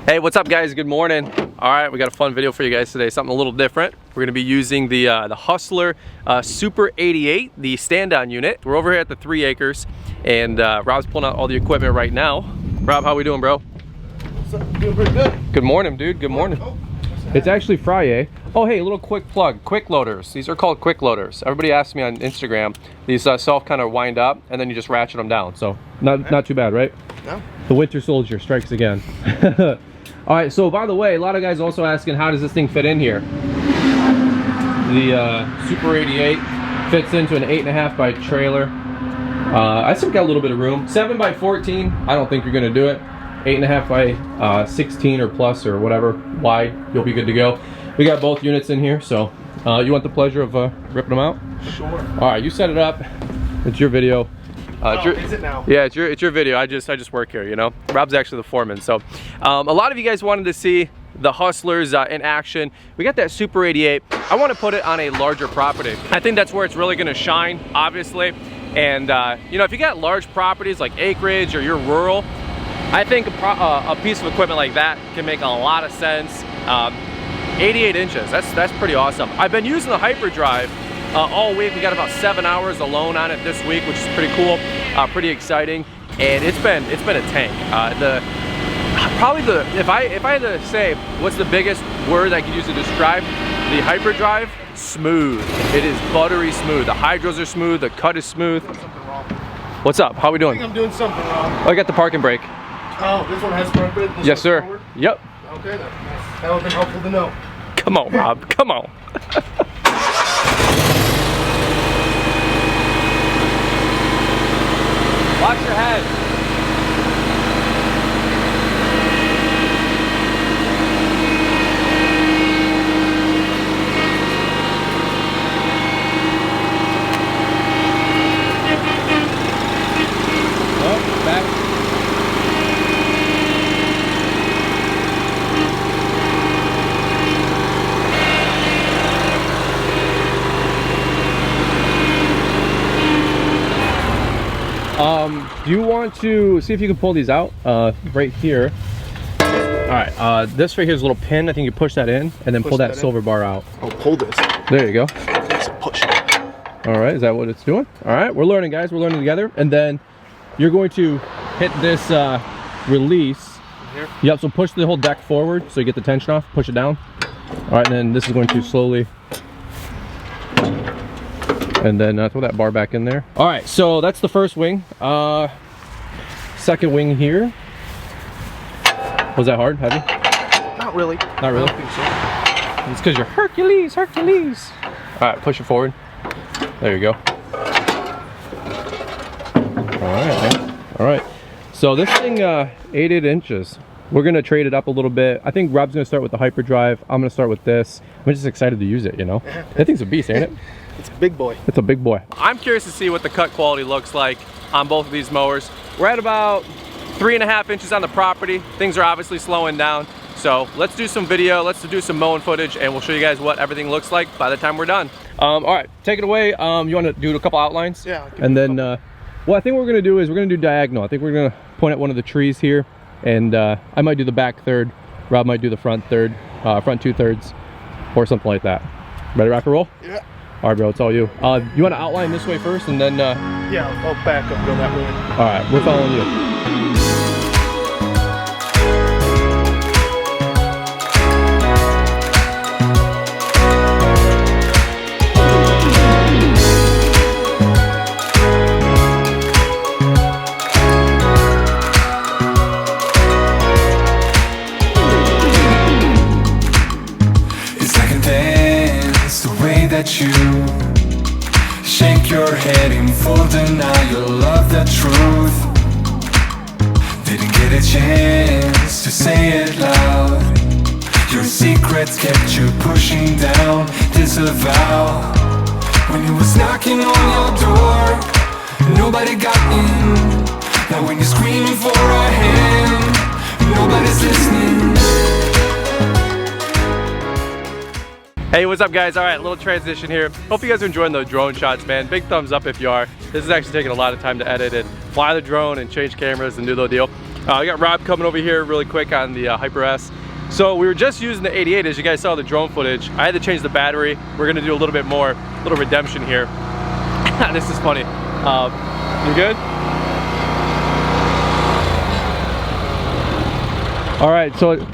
Hey, what's up guys? Good morning. All right, we got a fun video for you guys today, something a little different. We're gonna be using the Hustler Super 88, the stand-down unit. We're over here at the 3 acres, and Rob's pulling out all the equipment right now. Rob, how we doing, bro? What's up? Doing pretty good. Good morning, dude. Good morning. Oh, it's actually Friday. Oh, hey, a little quick plug. Quick loaders. These are called quick loaders. Everybody asks me on Instagram. These self kind of wind up, and then you just ratchet them down. So not too bad, right? No. The winter soldier strikes again. All right, so by the way, a lot of guys also asking, how does this thing fit in here? The Super 88 fits into an 8.5 by trailer. I still got a little bit of room. 7 by 14, I don't think you're gonna do it. 8.5 by 16 or plus or whatever wide, you'll be good to go. We got both units in here, so you want the pleasure of ripping them out? Sure. All right, you set it up. It's your video. Is it now? Yeah, it's your video. I just work here, you know. Rob's actually the foreman. So a lot of you guys wanted to see the Hustlers in action. We got that Super 88. I want to put it on a larger property. I think that's where it's really going to shine, obviously. And you know, if you got large properties like acreage or you're rural, I think a piece of equipment like that can make a lot of sense. 88 inches, that's pretty awesome. I've been using the Hyperdrive all week. We got about 7 hours alone on it this week, which is pretty cool, pretty exciting, and it's been a tank. If I had to say what's the biggest word I could use to describe the Hyperdrive, smooth. It is buttery smooth. The hydros are smooth. The cut is smooth. What's up? How we doing? I think I'm doing something wrong. Oh, I got the parking brake. Oh, this one has front brake. Yes, sir. Forward? Yep. Okay, that would have been helpful to know. Come on, Rob. Come on. Watch your head. Oh, back. Do you want to see if you can pull these out right here? All right, this right here is a little pin. I think you push that in and then pull that silver bar out. Oh, pull this. There you go. Let's push it. All right, is that what it's doing? All right, we're learning, guys. We're learning together. And then you're going to hit this release. Here? Yep, so push the whole deck forward so you get the tension off. Push it down. All right, and then this is going to slowly, and then throw that bar back in there. All right, so that's the first wing. Second wing here. Was that hard, heavy? Not really. Not really? I don't think so. It's because you're Hercules. All right, push it forward. There you go. All right, man. All right. So this thing, 88 inches. We're gonna trade it up a little bit. I think Rob's gonna start with the Hyperdrive. I'm gonna start with this. I'm just excited to use it, you know? That thing's a beast, ain't it? It's a big boy. It's a big boy. I'm curious to see what the cut quality looks like on both of these mowers. We're at about 3.5 inches on the property. Things are obviously slowing down. So let's do some video, let's do some mowing footage, and we'll show you guys what everything looks like by the time we're done. All right, take it away. You wanna do a couple outlines? Yeah. And then, what I think we're gonna do is we're gonna do diagonal. I think we're gonna point at one of the trees here, and I might do the back third. Rob might do the front third, front 2/3, or something like that. Ready to rock and roll? Yeah. All right, bro, it's all you. You want to outline this way first, and then... Yeah, I'll back up, go that way. All right, we're following you. It's like a dance, the way that you shake your head in full denial of the truth. Didn't get a chance to say it loud. Your secrets kept you pushing down, disavow. When he was knocking on your door, nobody got in. Now when you're screaming for a hand, nobody's listening. Hey, what's up guys? All right, little transition here. Hope you guys are enjoying the drone shots, man. Big thumbs up if you are. This is actually taking a lot of time to edit and fly the drone and change cameras and do the deal. I got Rob coming over here really quick on the Hyper S. So we were just using the 88, as you guys saw the drone footage. I had to change the battery. We're gonna do a little bit more, a little redemption here. This is funny. You good? All right, so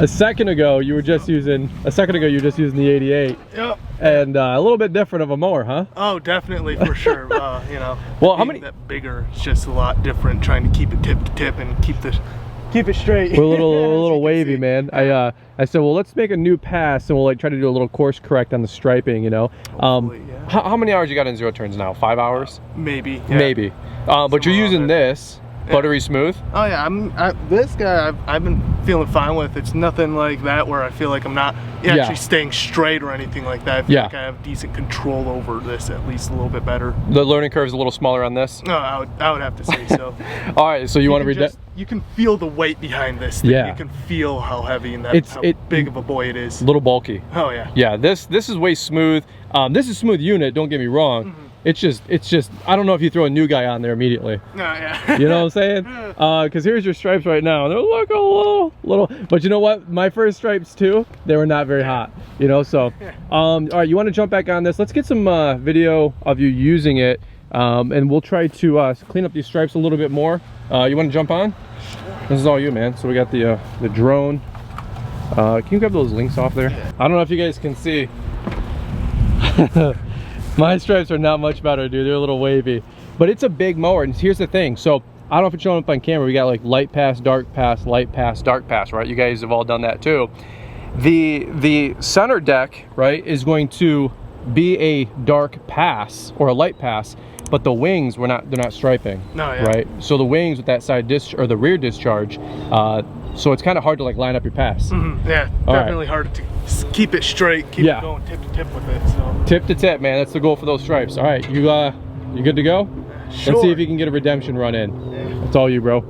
a second ago you were just using the 88. Yep. And a little bit different of a mower, huh? Oh, definitely, for sure. You know, well, how many? That bigger, it's just a lot different. Trying to keep it tip to tip and keep it straight. We're a little wavy, man. I said, well, let's make a new pass and we'll like try to do a little course correct on the striping, you know. Hopefully, yeah. How many hours you got in zero turns now? 5 hours? Maybe. Yeah. Maybe. But you're using this. Buttery smooth? Oh yeah, this guy I've been feeling fine with. It's nothing like that where I feel like I'm not actually staying straight or anything like that. I feel like I have decent control over this, at least a little bit better. The learning curve is a little smaller on this? No, I would have to say so. All right, so you want to read that? You can feel the weight behind this thing. Yeah. You can feel how heavy and how big of a boy it is. A little bulky. Oh yeah. Yeah, this is way smooth. This is a smooth unit, don't get me wrong. Mm-hmm. It's just, I don't know if you throw a new guy on there immediately. Oh yeah. You know what I'm saying? Because here's your stripes right now. They're like a little, but you know what? My first stripes too, they were not very hot, you know? So, all right, you want to jump back on this? Let's get some video of you using it. And we'll try to clean up these stripes a little bit more. You want to jump on? This is all you, man. So we got the drone. Can you grab those links off there? I don't know if you guys can see. My stripes are not much better, dude. They're a little wavy, but it's a big mower. And here's the thing. So I don't know if it's showing up on camera. We got like light pass, dark pass, light pass, dark pass, right? You guys have all done that too. The center deck, right, is going to be a dark pass or a light pass, but the wings they're not striping. No, yeah. Right? So the wings with that side or the rear discharge, so it's kind of hard to like line up your pass. Mm-hmm. Yeah, definitely hard to keep it straight, keep it going tip to tip with it. So tip to tip, man. That's the goal for those stripes. All right, you good to go? Sure. Let's see if you can get a redemption run in. Yeah. That's all you, bro.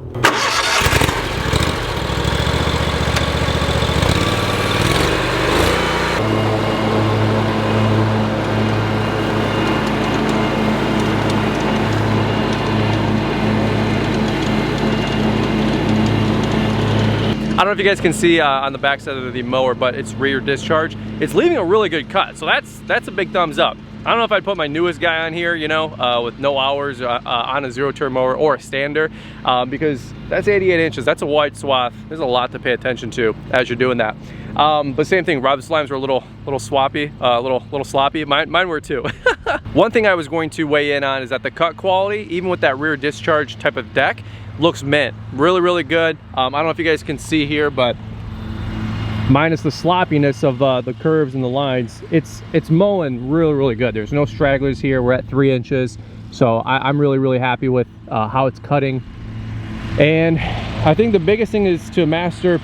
I don't know if you guys can see on the back side of the mower, but it's rear discharge. It's leaving a really good cut, so that's a big thumbs up. I don't know if I'd put my newest guy on here, you know, with no hours on a zero turn mower or a stander, because that's 88 inches. That's a wide swath. There's a lot to pay attention to as you're doing that. But same thing, Rob's slimes were a little swappy, a little sloppy. Mine were too. One thing I was going to weigh in on is that the cut quality, even with that rear discharge type of deck, looks mint. Really good. I don't know if you guys can see here, but minus the sloppiness of the curves and the lines, it's mowing really good. There's no stragglers here. We're at 3 inches, so I'm really happy with how it's cutting. And I think the biggest thing is to master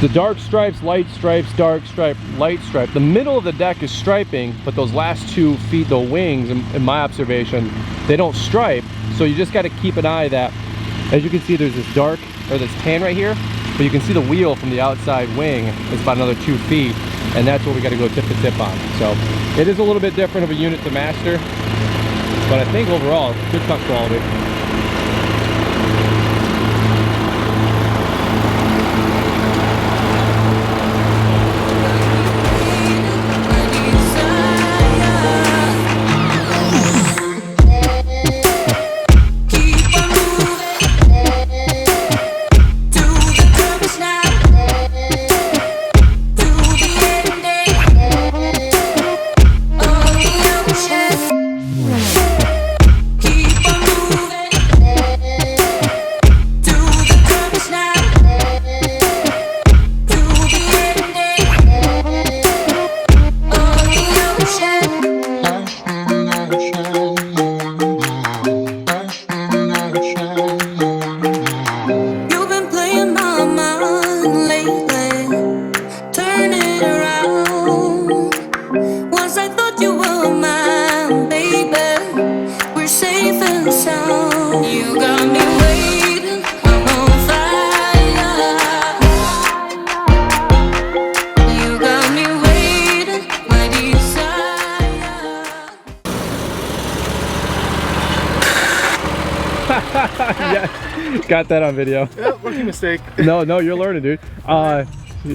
the dark stripes, light stripes, dark stripe, light stripe. The middle of the deck is striping, but those last 2 feet, the wings, in my observation, they don't stripe. So you just got to keep an eye that, as you can see, there's this dark or this tan right here, but you can see the wheel from the outside wing is about another 2 feet, and that's what we got to go tip to tip on. So it is a little bit different of a unit to master, but I think overall, good cut quality. Got that on video. Yep, rookie mistake. No, you're learning, dude.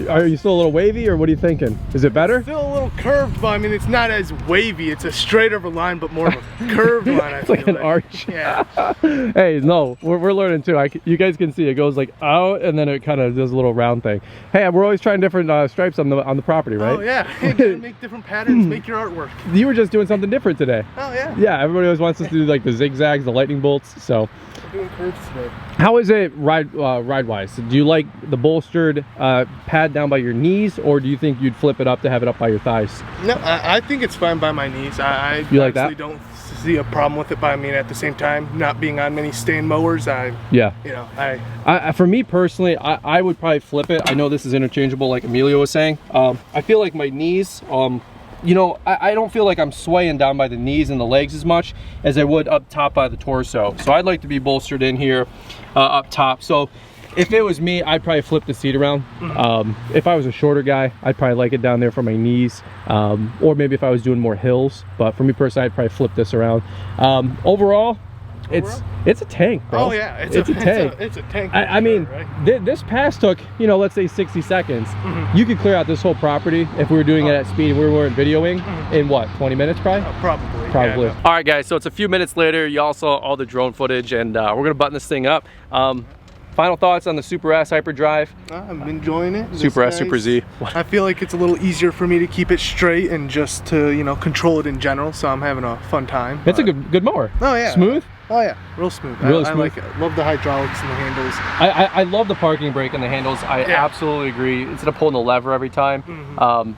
Are you still a little wavy, or what are you thinking? Is it better? Still a little curved, but I mean, it's not as wavy. It's a straight over line, but more of a curved line. It's like an arch. Yeah. Hey, no, we're learning too. You guys can see it goes like out, and then it kind of does a little round thing. Hey, we're always trying different stripes on the property, right? Oh yeah, you gotta make different patterns, make your artwork. You were just doing something different today. Oh yeah. Yeah, everybody always wants us to do like the zigzags, the lightning bolts. So. We're doing curves today. How is it ride-wise? Do you like the bolstered pad down by your knees, or do you think you'd flip it up to have it up by your thighs? No, I think it's fine by my knees. I you like that? Don't see a problem with it, but I mean, at the same time, not being on many stand mowers, for me personally, I would probably flip it. I know this is interchangeable, like Emilio was saying. I feel like my knees, you know, I don't feel like I'm swaying down by the knees and the legs as much as I would up top by the torso. So I'd like to be bolstered in here up top. So if it was me, I'd probably flip the seat around. If I was a shorter guy, I'd probably like it down there for my knees. Or maybe if I was doing more hills. But for me personally, I'd probably flip this around. Overall, it's a tank, bro. Oh yeah, it's a tank. It's a tank. I mean, right? This pass took, you know, let's say 60 seconds. You could clear out this whole property if we were doing it at speed and we weren't videoing in what, 20 minutes probably? Probably. Yeah, All right, guys, so it's a few minutes later. You all saw all the drone footage, and we're gonna button this thing up. Final thoughts on the Super S Hyperdrive? I'm enjoying it. Super S, Super Z. I feel like it's a little easier for me to keep it straight and just to, you know, control it in general. So I'm having a fun time. It's a good mower. Oh yeah. Smooth? Oh yeah, real smooth. Really I smooth. like it. Love the hydraulics and the handles. I love the parking brake and the handles. I absolutely agree. Instead of pulling the lever every time,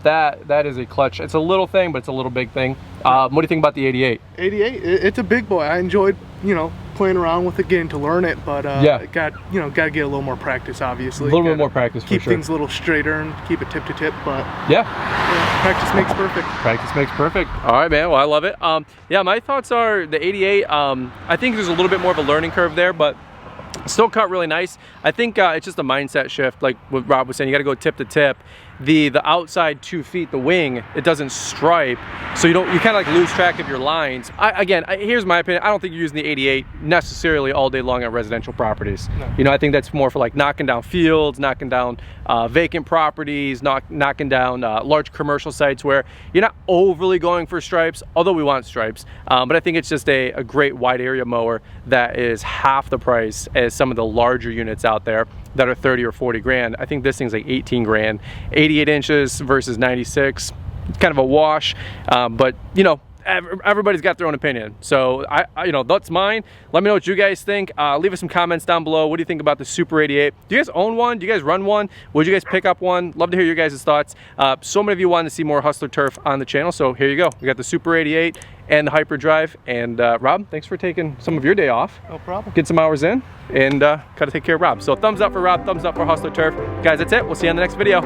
that is a clutch. It's a little thing, but it's a little big thing. What do you think about the 88? 88, it's a big boy. I enjoyed, you know, playing around with it, getting to learn it, but got to get a little more practice, obviously. A little bit more practice, for sure. Keep things a little straighter and keep it tip to tip, but practice makes perfect. Practice makes perfect. All right, man. Well, I love it. Yeah, my thoughts are the 88. I think there's a little bit more of a learning curve there, but still cut really nice. I think it's just a mindset shift, like what Rob was saying. You got to go tip to tip. The outside 2 feet, the wing, it doesn't stripe, so you kind of like lose track of your lines. Here's my opinion. I don't think you're using the 88 necessarily all day long on residential properties. No. You know, I think that's more for like knocking down fields, knocking down vacant properties, knocking down large commercial sites where you're not overly going for stripes, although we want stripes. But I think it's just a great wide area mower that is half the price as some of the larger units out there that are 30 or 40 grand. I think this thing's like 18 grand. 88 inches versus 96. It's kind of a wash, but you know, everybody's got their own opinion. So you know, that's mine. Let me know what you guys think. Leave us some comments down below. What do you think about the Super 88? Do you guys own one? Do you guys run one? Would you guys pick up one? Love to hear your guys' thoughts. So many of you wanted to see more Hustler Turf on the channel, so here you go. We got the Super 88 and the Hyperdrive. And Rob, thanks for taking some of your day off. No problem. Get some hours in, and gotta take care of Rob. So thumbs up for Rob, thumbs up for Hustler Turf. Guys, that's it. We'll see you on the next video.